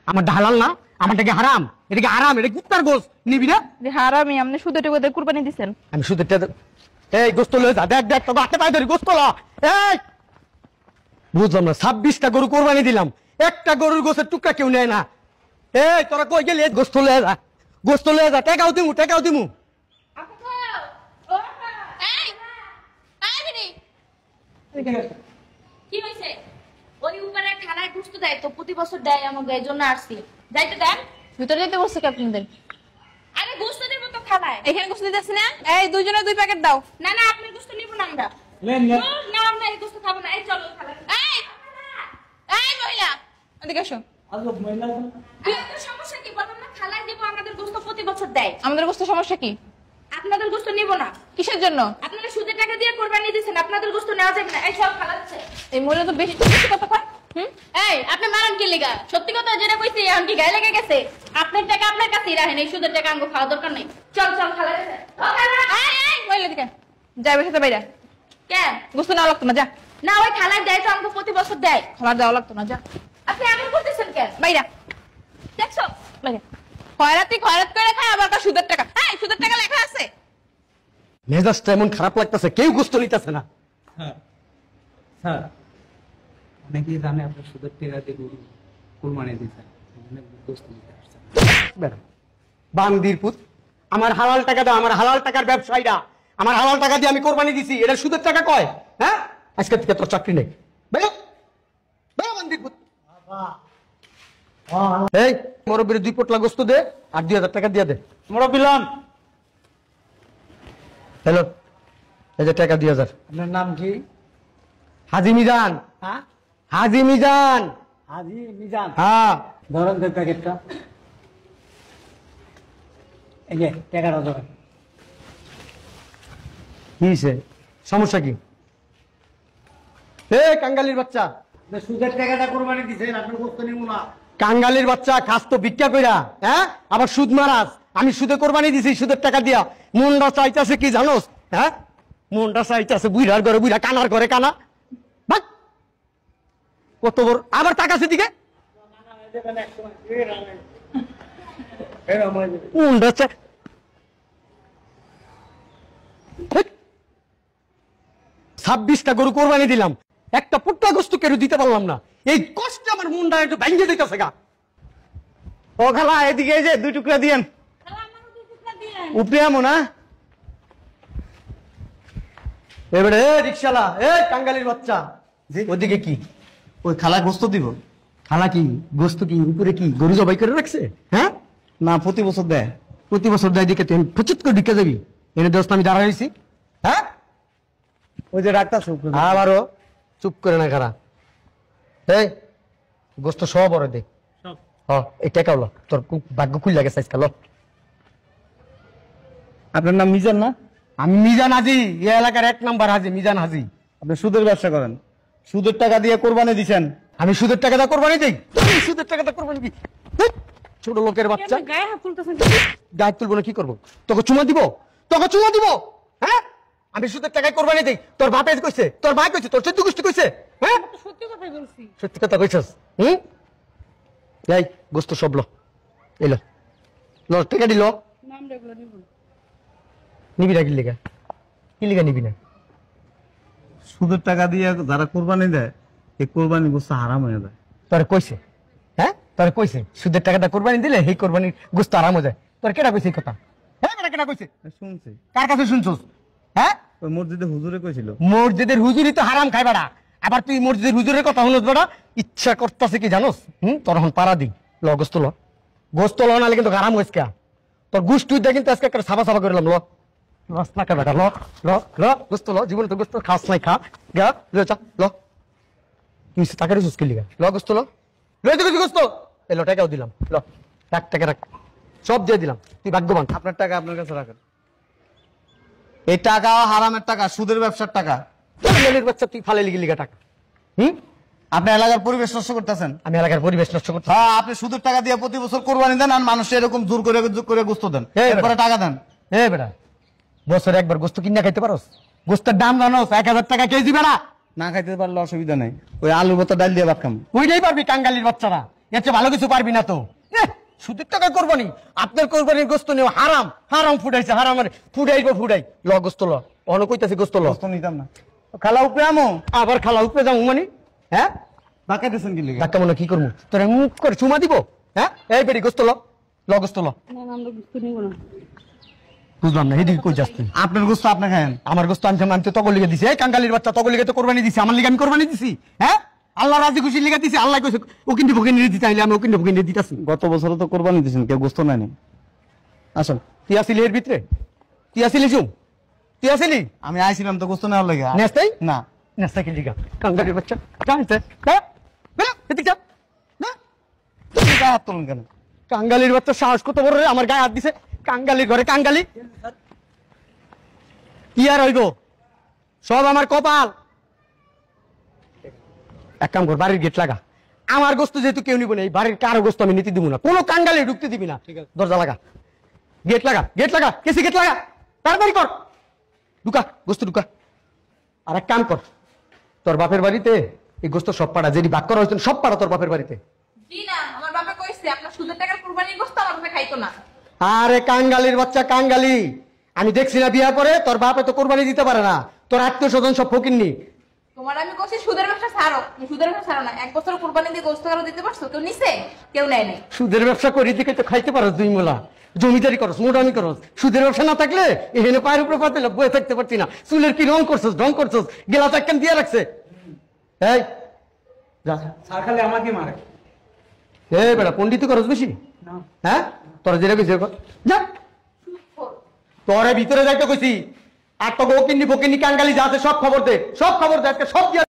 আমার হালাল না, আমারটাকে হারাম। এটাকে হারাম, এটা কুত্তার গোস নিবি না? হারামি আপনি সুদে টেকে কুরবানি দিচ্ছেন। আমি সুদের এই গোস্ত লয়ে যা, দেখ দেখ তোকে হাতে পায়ে ধরি গোস্ত ল। এই বুঝলাম না, 26টা গরু কোরবানি দিলাম, একটা গরুর গোস্তের টুকরা কেউ নেয় না। এই তোরা কই গেলি? গোস্ত লয়ে যা, গোস্ত লয়ে যা, টাকাও দিমু, টাকাও দিমু। কি হইছে? ওই উপরে খানায় গোস্ত দেয় তো, প্রতি বছর দেয় আমাকে, এই জন্য আসছি। যাইতে দেন, ভিতরে যেতে বলছে কি আপনাদের? আরে গোস্ত দেব তো খানায়, এখানে গোস্ত দিতেছি না। এই দুইজনে 2 প্যাকেট দাও। না না, আপনার গোস্ত নিব না আমরা। না আমরা এই গোস্ত খাবো না। এই চলো খানায়। এই মহিলা এদিকে আসো। সমস্যা কি বলেন না? খানায় দেব, আমাদের গোস্ত প্রতি বছর দেয়। আমাদের গোস্ত সমস্যা কি? আপনাদের গোস্ত নিব না। কিসের জন্য? আপনারা সুদের টাকা দিয়ে কোরবানি দিয়েছেন, আপনাদের গোস্ত নেওয়া যাবে না। এই সব খালাচ্ছে। এই মহিলা তো বেশি কথা কয়। এই আপনি মারান কি লিগা? সত্যি কথা যেটা কইছি এখন কি গায়ে লেগে গেছে? আপনার টাকা আপনার কাছেই রাখেন, এই সুদের টাকা আমাকে খাওয়া দরকার নেই। চল চল খালাচ্ছে। ও খালা, এই মহিলা দিকে যাই, বসে তো বাইরে। কেন গোস্ত নেওয়া লাগতো না? যা না, ওই খালার দেয় তো, আমাকে প্রতি বছর দেয়। খালার দেওয়া লাগতো না, যা। আপনি এমন করতেছেন কেন? বাইরা দেখছো বাইরে খয়রাতি খয়রাত করে খায়, আবার সুদের টাকা। এই সুদের টাকা লেখা আছে। মেজাজটা এমন খারাপ লাগতেছে, কেউ গোস্ত নিতেছে না। স্যার অনেকেই জানে আপনার সুদের টাকা দিয়ে গরু কোরবানি দিয়েছেন, গোস্ত নিতে আসছেন। বান্দির পুত, আমার হালাল টাকা দাও, আমার হালাল টাকার ব্যবসায়ীরা আমার হালাল টাকা দিয়ে আমি কোরবানি দিছি, এটা সুদের টাকা কয়? হ্যাঁ, আজকে থেকে তোর চাকরি নেই। বান্দির পুত। এই মুরব্বির 2 পোটলা গোস্ত দে, আর 2000 টাকা দিয়ে দে। মুরব্বি লন। হ্যালো, এই যে টাকা 2000। আপনার নাম কি? হাজি মিজান। হ্যাঁ, হাজি মিজান। হাজি মিজান। হ্যাঁ, ধরেন তো প্যাকেটটা। এই যে টাকাটা ধরেন। কি হয়েছে? সমস্যা কি? কাঙ্গালির বাচ্চা, সুদের টাকাটা কোরবানি দিয়েছেন, আপনার গোস্ত নিব না। কাঙ্গালির বাচ্চা, খাস তো ভিক্ষা কইরা, হ্যাঁ, আবার সুদ মারাস। আমি সুদে কোরবানি দিছি, সুদের টাকা দিয়া। মনটা চাইতেছে কি জানোস? হ্যাঁ, মনটা চাইতেছে বুইড়ার ঘরে বুইড়া, কানার ঘরে কানা। ভাগ কত বড় আবার টাকা আছে দিকে। মনটা চাই 26টা গরু কোরবানি দিলাম, একটা পুট্টা গোস্ত কেউ দিতে পারলাম না। এই কষ্টে আমার মনটা একটু ভেঙে দিতেছে গা। ও খালা এদিকে এই যে 2 টুকরা দিয়েন। উপরে আমো না। এবারে রিক্সালা, কাঙ্গালির বাচ্চা, ওদিকে কি? ওই খালা গোস্ত দিব। খালা কি গোস্ত কি উপরে কি গরু জবাই করে রাখছে? হ্যাঁ না, প্রতি বছর দেয়। প্রতি বছর দেয় দিকে তুই প্রচুর করে ঢুকে যাবি। এনে দোস্ত আমি দাঁড়া হয়েছি। হ্যাঁ, ওই যে ডাক্তার আবারও চুপ করে না খারা। এই গোস্ত সব বড় দে। এই টাকা হলো তোর ভাগ্য খুল লাগে সাইজ কালো। আপনার নাম মিজান না? আমি মিজান হাজি, এই এলাকার 1 নাম্বার হাজি মিজান হাজি। আপনি সুদের ব্যবসা করেন, সুদের টাকা দিয়ে কোরবানি দিচ্ছেন। আমি সুদের টাকা দা কোরবানি দিই? সুদের টাকা দা কোরবানি দিই? ছোট লোকের বাচ্চা, গায়ে হাত তুলতেছেন। গায়ে তুলবো না কি করবো? তোকে চুমা দিব? তোকে চুমা দিব? হ্যাঁ, আমি সুদের টাকায় কোরবানি দিই। তোর বাপে কইছে, তোর ভাই কইছে, তোর 14 গোষ্ঠী কইছে। হ্যাঁ, সত্যি কথাই বলছি। সত্যি কথা কইছস? এই গোস্ত সব ল, এলো ল, টাকা দিল। নাম রেগুলো নিব না। নিবি না? কি লিগা? কি লিগা নিবি না? সুদের টাকা দিয়ে যারা কোরবানি দেয়, এই কোরবানি গোস্ত হারাম হয়ে যায়। তোর কইছে? হ্যাঁ, তোর কইছে সুদের টাকাটা কোরবানি দিলে এই কোরবানির গোস্ত আরাম হয়ে যায়? তোর কেডা কইছে এই কথা? হ্যাঁ, বেটা কেডা কইছে? শুনছি। কার কাছে শুনছস? হ্যাঁ, ওই মসজিদে হুজুরে কইছিল। মসজিদের হুজুরই তো হারাম খাই বেড়া। আবার তুই মসজিদের হুজুরের কথা শুনস বেড়া? ইচ্ছা করতেছে কি জানোস? তোর এখন পাড়া দি ল, গোস্ত ল, গোস্ত ল, নাহলে কিন্তু হারাম হয়েছে। তোর গোস্ত কিন্তু আজকে একটা সাবা সাবা করলাম। ল লস না বেটা, ল ল ল গোস্ত ল। জীবনে তো গোস্ত খাস নাই, খা গা ল। তুই টাকা দিছিস কি লিগা? ল গোস্ত ল, লই দিবি গোস্ত। এলো টাকাও দিলাম, ল রাখ, টাকা রাখ, সব দিয়ে দিলাম। তুই ভাগ্যবান। আপনার টাকা আপনার কাছে রাখেন। এই টাকা হারামের টাকা, সুদের ব্যবসার টাকা। বাচ্চা তুই ফালে লিগা টাকা। আপনি এলাকার পরিবেশ নষ্ট করতেছেন। আমি এলাকার পরিবেশ নষ্ট করতে? হ্যাঁ, আপনি সুদের টাকা দিয়ে প্রতি বছর কোরবানি দেন, আর মানুষ এরকম জোর করে গোস্ত দেন, এরপরে টাকা দেন। বেটা, বছরে একবার গোস্ত কিনা খাইতে পারোস? গোস্তের দাম জানোস? 1000 টাকা কেজি বেড়া। না খাইতে পারলে অসুবিধা নেই, ওই আলু ভর্তা ডাল দিয়ে ভাত খাম। ওইটাই পারবি কাঙ্গালির বাচ্চারা। এর চেয়ে ভালো কিছু পারবি না তো। সুদের টাকা কোরবানি, আপনার কোরবানির গোস্ত নেও হারাম, হারাম ফুটাইছে, হারাম ফুটাইবো ফুটাই। ল গোস্ত ল, অন কইতাছি গোস্ত ল। গোস্ত নিতাম না। খালা উপরে আমো, আবার খালা উপরে যাও মানে? হ্যাঁ ধাক্কা দিয়েছেন কি লিগে? ধাক্কা মনে কি করবো? তোরা মুখ করে চুমা দিব? হ্যাঁ এই বেটি গোস্ত ল, ল গোস্ত ল। বুঝলাম না, এদিকে কই যাস তুই? আপনার গোস্ত আপনি খায়েন। আমার গোস্ত আমি তো তগর লিগে দিছি। এই কাঙ্গালির বাচ্চা, তগর লিগে তো কোরবানি দিছি, আমার লিগে আমি কোরবানি দিছি? হ্যাঁ আল্লাহ রাজি খুশি লিগে দিছি। আল্লাহ কইছে ও কিন্তু ভুকে নিয়ে দিতে আইলে আমি ও কিন্তু ভুকে নিয়ে দিতাছি। গত বছর তো কোরবানি দিয়েছেন, কেউ গোস্ত নেয়নি। আসুন। তুই আসিলি এর ভিতরে? তুই আসিলি চুম? তুই আসিলি? আমি আইছিলাম তো গোস্ত নেওয়ার লাগে। নেস্তাই না, নেস্তা কি লিগা? কাঙ্গালির বাচ্চা কাঁদছে। হ্যাঁ বেরো এদিক যা। না তুমি গায়ে হাত তুলেন কেন? কাঙ্গালির বাচ্চা সাহস কত বড় রে, আমার গায়ে হাত দিছে। কাঙ্গালির ঘরে কাঙ্গালি কি আর হইব? সব আমার কপাল। এক কাম কর, বাড়ির গেট লাগা। আমার গোস্ত যেহেতু কেউ নিব না, এই বাড়ির কারো গোস্ত আমি নিতে দিব না, কোনো কাঙ্গালি ঢুকতে দিবি না। দরজা লাগা, গেট লাগা, গেট লাগা, কেসি গেট লাগা, তাড়াতাড়ি কর। ঢুকা গোস্ত ঢুকা। আর এক কাম কর, তোর বাপের বাড়িতে এই গোস্ত সব পাড়া যেটি বাক করা হয়েছে সব পাড়া তোর বাপের বাড়িতে। জি না, আমার বাবা কইছে আপনার সুদের টাকার কুরবানির গোশত আমার বাবা খাইতো না। আরে কাঙ্গালির বাচ্চা কাঙ্গালি, আমি দেখছি না বিয়ার পরে তোর বাপে তো কোরবানি দিতে পারে না, তোর আত্মীয় স্বজন সব ফকিন্নি। তোমার আমি কইছি সুদের ব্যবসা ছাড়ো, তুমি সুদের ব্যবসা ছাড়ো না। এক বছর কুরবানি দিয়ে গোশত কারো দিতে পারছো? কেউ নিছে? কেউ নেয় নাই। সুদের ব্যবসা করি দিকে তো খাইতে পারো দুই মোলা, জমিদারি করস, মোটামি করস। সুদের ব্যবসা না থাকলে এখানে পায়ের উপরে পাতে বয়ে থাকতে পারছি না। চুলের কি রং করছস, ঢং করছস, গেলা চাক্কান দিয়ে রাখছে। এই যা। স্যার খালি আমাকে মারে। এ বেটা পন্ডিত করস বেশি? না হ্যাঁ তোরা যেটা কইছিস যা, তোরে ভিতরে যাইতে কইছি। আর তো গোকিন্নি ফকিন্নি কাঙ্গালি যা আছে সব খবর দে, সব খবর দে, আজকে সব দিয়া